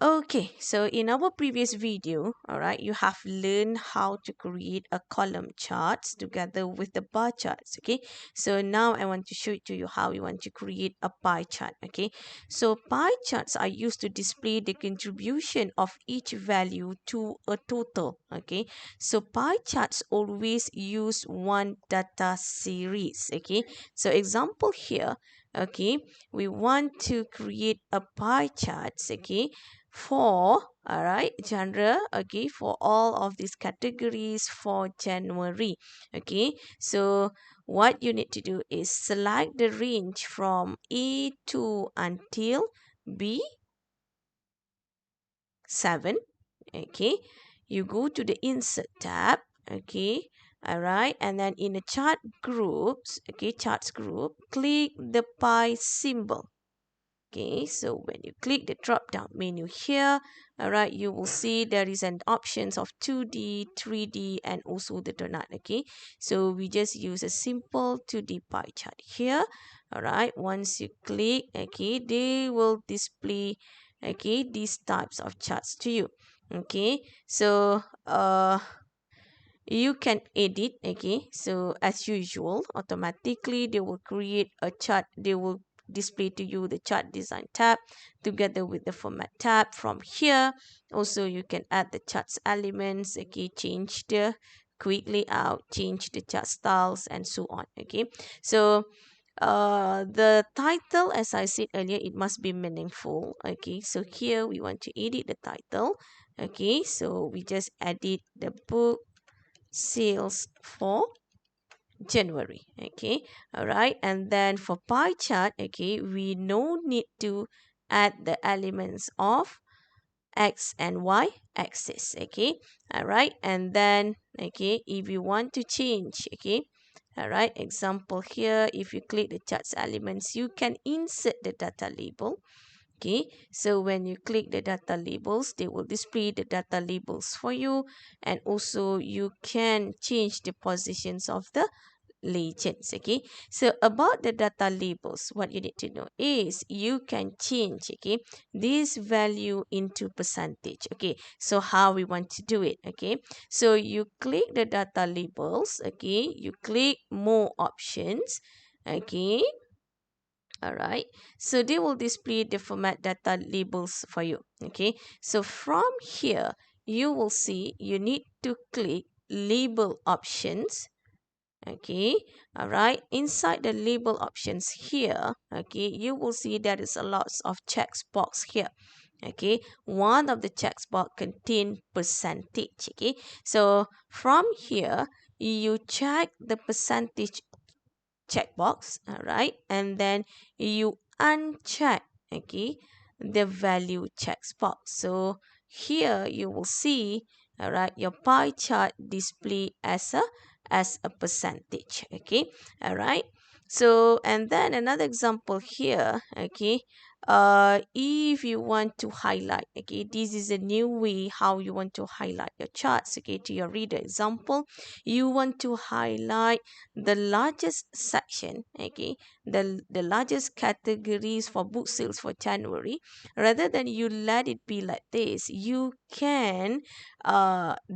Okay, so in our previous video, all right, you have learned how to create a column charts together with the bar charts. Okay, so now I want to show it to you how you want to create a pie chart. Okay, so pie charts are used to display the contribution of each value to a total. Okay, so pie charts always use one data series. Okay, so example here. Okay, we want to create a pie charts. Okay, for all right genre, okay, for all of these categories for January. Okay, so what you need to do is select the range from A2 until B7. Okay, you go to the insert tab. Okay, all right, and then in the chart groups, okay, charts group, click the pie symbol. Okay, so when you click the drop down menu here, all right, you will see there is an options of 2D, 3D, and also the donut. Okay, so we just use a simple 2D pie chart here. All right, once you click, okay, they will display, okay, these types of charts to you. Okay, so you can edit. Okay, so as usual, automatically they will create a chart. They will display to you the chart design tab together with the format tab. From here also you can add the charts elements. Okay, change the quick layout, change the chart styles, and so on. Okay, so the title, as I said earlier, it must be meaningful. Okay, so here we want to edit the title. Okay, so we just edit the book sales for January. Okay, all right, and then for pie chart, okay, we no need to add the elements of x and y axis. Okay, all right, and then okay, if you want to change, okay, all right, example here, if you click the charts elements, you can insert the data label. Okay, so when you click the data labels, they will display the data labels for you, and also you can change the positions of the legends. Okay, so about the data labels, what you need to know is you can change, okay, this value into percentage. Okay, so how we want to do it? Okay, so you click the data labels. Okay, you click more options. Okay, all right, so they will display the format data labels for you. Okay, so from here you will see you need to click label options. Okay, all right, inside the label options here, okay, you will see there is a lots of checks box here. Okay, one of the checks box contain percentage. Okay, so from here you check the percentage checkbox, all right, and then you uncheck, okay, the value checkbox. So here you will see, all right, your pie chart display as a percentage. Okay, all right, so and then another example here. Okay, if you want to highlight, okay, this is a new way how you want to highlight your charts, okay, to your reader. Example, you want to highlight the largest section, okay, the largest categories for book sales for January. Rather than you let it be like this, you can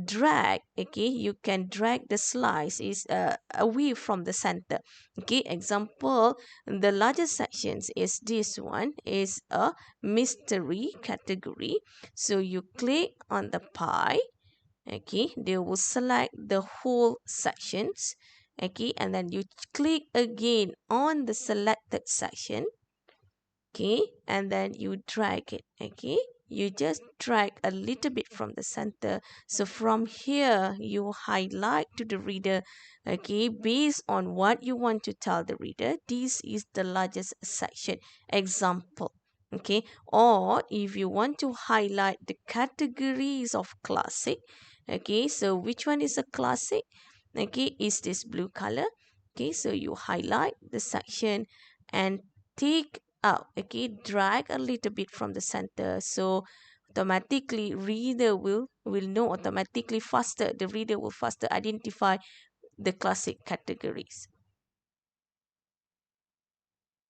drag, okay, you can drag the slice is away from the center. Okay, example, the largest sections is this one, is a mystery category. So you click on the pie. Okay, they will select the whole sections. Okay, and then you click again on the selected section. Okay, and then you drag it. Okay, you just drag a little bit from the center. So from here you highlight to the reader, okay, based on what you want to tell the reader, this is the largest section. Example. Okay, or if you want to highlight the categories of classic, okay, so which one is a classic? Okay, is this blue color? Okay, so you highlight the section and take out, okay, drag a little bit from the center, so automatically reader will know automatically faster, the reader will faster identify the classic categories.